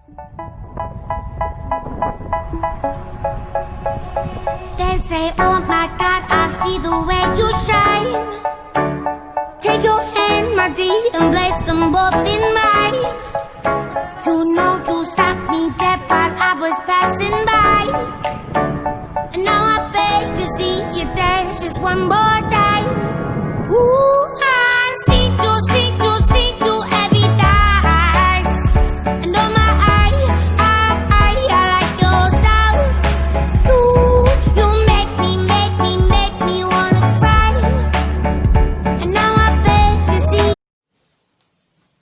They say, oh my God, I see the way you shine. Take your hand, my dear, and place them both in mine. You know you stopped me dead while I was passing by. And now I beg to see you dance just one more time. Ooh, I see you every time. And oh my, I like your style. You make me wanna cry. And now I beg to see.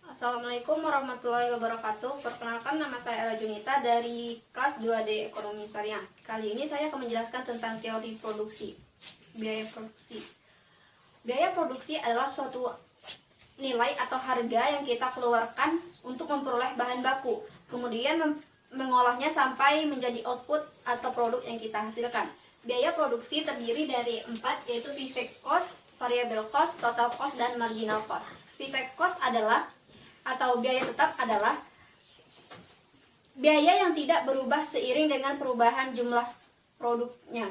Assalamualaikum warahmatullahi wabarakatuh. Perkenalkan, nama saya Era Junita dari kelas 2D Ekonomi Syariah. Kali ini saya akan menjelaskan tentang teori produksi. Biaya produksi. Biaya produksi adalah suatu nilai atau harga yang kita keluarkan untuk memperoleh bahan baku, kemudian mengolahnya sampai menjadi output atau produk yang kita hasilkan. Biaya produksi terdiri dari 4, yaitu fixed cost, variable cost, total cost, dan marginal cost. Fixed cost adalah atau biaya tetap adalah biaya yang tidak berubah seiring dengan perubahan jumlah produknya.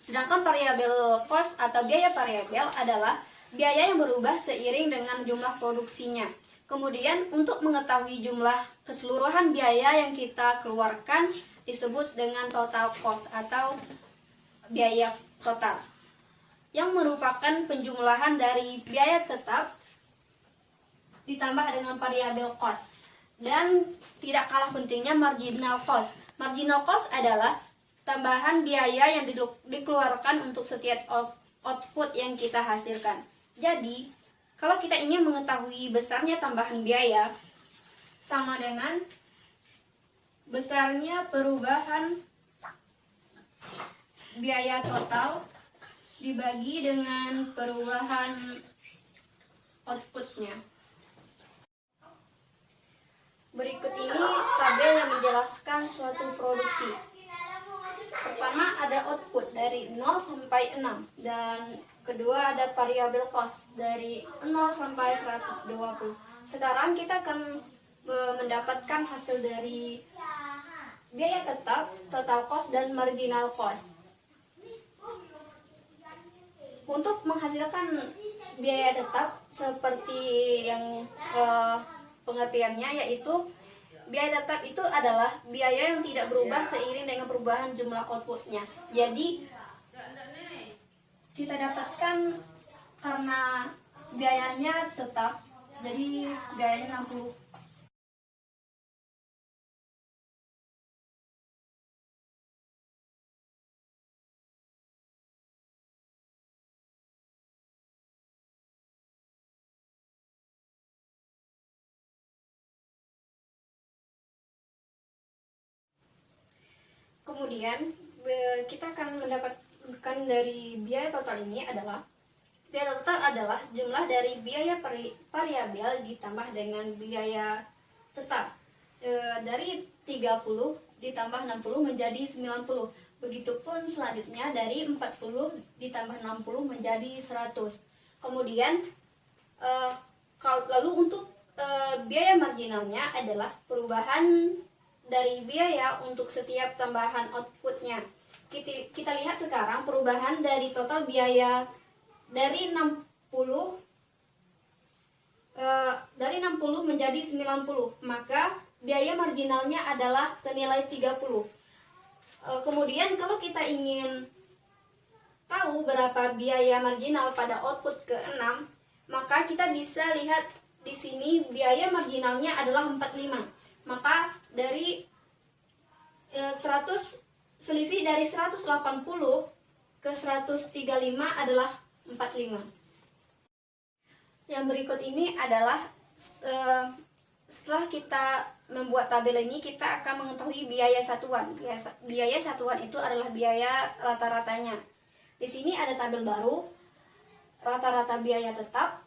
Sedangkan variable cost atau biaya variabel adalah biaya yang berubah seiring dengan jumlah produksinya. Kemudian untuk mengetahui jumlah keseluruhan biaya yang kita keluarkan disebut dengan total cost atau biaya total, yang merupakan penjumlahan dari biaya tetap ditambah dengan variable cost. Dan tidak kalah pentingnya marginal cost. Marginal cost adalah tambahan biaya yang dikeluarkan untuk setiap output yang kita hasilkan. Jadi, kalau kita ingin mengetahui besarnya tambahan biaya, sama dengan besarnya perubahan biaya total dibagi dengan perubahan outputnya. Berikut ini tabel yang menjelaskan suatu produksi. Pertama ada output dari 0 sampai 6, dan kedua ada variable cost dari 0 sampai 120. Sekarang kita akan mendapatkan hasil dari biaya tetap, total cost, dan marginal cost. Untuk menghasilkan biaya tetap seperti yang pengertiannya, yaitu biaya tetap itu adalah biaya yang tidak berubah seiring dengan perubahan jumlah outputnya. Jadi kita dapatkan karena biayanya tetap, jadi biayanya 60. Kemudian kita akan mendapatkan dari biaya total ini adalah biaya total adalah jumlah dari biaya variabel ditambah dengan biaya tetap. Dari 30 ditambah 60 menjadi 90. Begitupun selanjutnya dari 40 ditambah 60 menjadi 100. Kemudian lalu untuk biaya marginalnya adalah perubahan dari biaya untuk setiap tambahan outputnya. Kita lihat sekarang perubahan dari total biaya dari 60 menjadi 90, maka biaya marginalnya adalah senilai 30. Kemudian kalau kita ingin tahu berapa biaya marginal pada output ke-6, maka kita bisa lihat di sini biaya marginalnya adalah 45. Maka dari selisih dari 180 ke 135 adalah 45. Yang berikut ini adalah setelah kita membuat tabel ini, kita akan mengetahui biaya satuan. Biaya satuan itu adalah biaya rata-ratanya. Di sini ada tabel baru, rata-rata biaya tetap,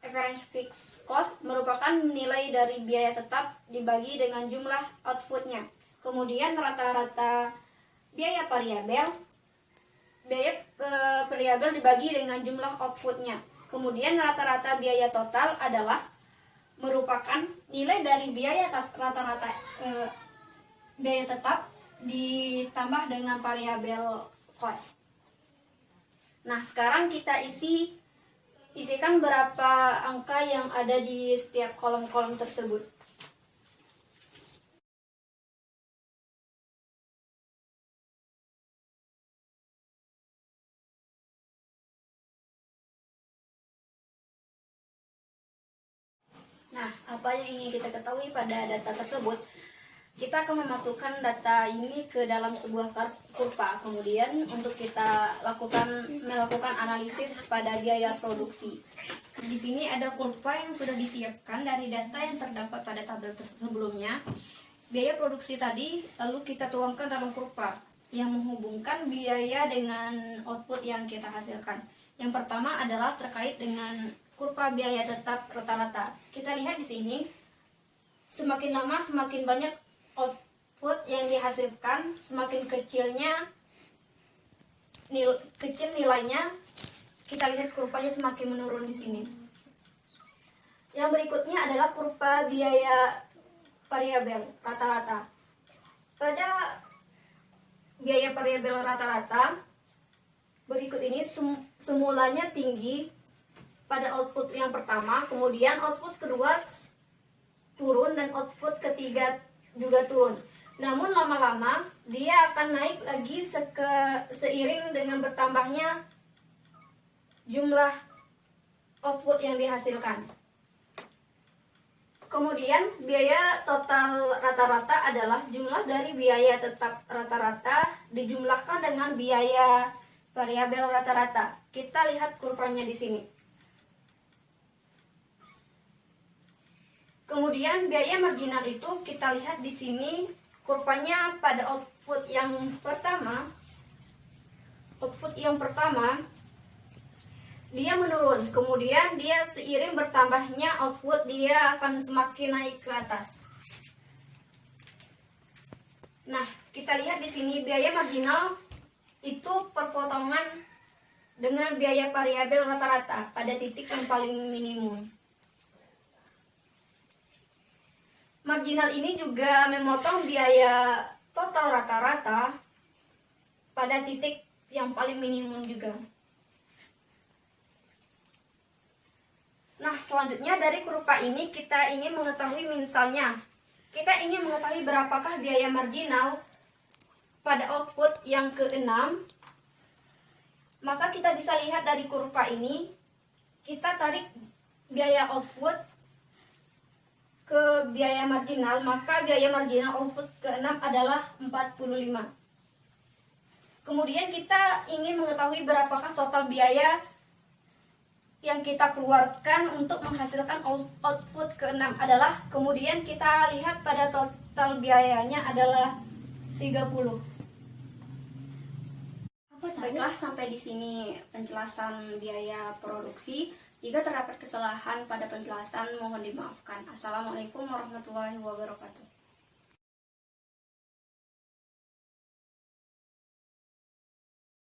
average fixed cost merupakan nilai dari biaya tetap dibagi dengan jumlah outputnya. Kemudian rata-rata biaya variabel dibagi dengan jumlah outputnya. Kemudian rata-rata biaya total adalah merupakan nilai dari biaya rata-rata biaya tetap ditambah dengan variabel cost. Nah, sekarang kita isikan berapa angka yang ada di setiap kolom-kolom tersebut. Nah, apa yang ingin kita ketahui pada data tersebut? Kita akan memasukkan data ini ke dalam sebuah kurva. Kemudian untuk kita melakukan analisis pada biaya produksi. Di sini ada kurva yang sudah disiapkan dari data yang terdapat pada tabel sebelumnya. Biaya produksi tadi lalu kita tuangkan dalam kurva yang menghubungkan biaya dengan output yang kita hasilkan. Yang pertama adalah terkait dengan kurva biaya tetap rata-rata. Kita lihat di sini, semakin lama semakin banyak output yang dihasilkan, semakin kecil nilainya. Kita lihat kurvanya semakin menurun di sini. Yang berikutnya adalah kurva biaya variabel rata-rata. Pada biaya variabel rata-rata berikut ini semulanya tinggi pada output yang pertama, kemudian output kedua turun dan output ketiga juga turun. Namun lama-lama dia akan naik lagi seiring dengan bertambahnya jumlah output yang dihasilkan. Kemudian biaya total rata-rata adalah jumlah dari biaya tetap rata-rata dijumlahkan dengan biaya variabel rata-rata. Kita lihat kurvanya di sini. Kemudian biaya marginal itu kita lihat di sini kurvanya pada output yang pertama dia menurun, kemudian dia seiring bertambahnya output dia akan semakin naik ke atas. Nah, kita lihat di sini biaya marginal itu perpotongan dengan biaya variabel rata-rata pada titik yang paling minimum. Marginal ini juga memotong biaya total rata-rata pada titik yang paling minimum juga. Nah, selanjutnya dari kurva ini kita ingin mengetahui, misalnya kita ingin mengetahui berapakah biaya marginal pada output yang ke-6. Maka kita bisa lihat dari kurva ini, kita tarik biaya output ke biaya marginal, maka biaya marginal output ke-6 adalah 45. Kemudian kita ingin mengetahui berapakah total biaya yang kita keluarkan untuk menghasilkan output ke-6 adalah, kemudian kita lihat pada total biayanya adalah 30. Baiklah, sampai di sini penjelasan biaya produksi. Jika terdapat kesalahan pada penjelasan, mohon dimaafkan. Assalamualaikum warahmatullahi wabarakatuh.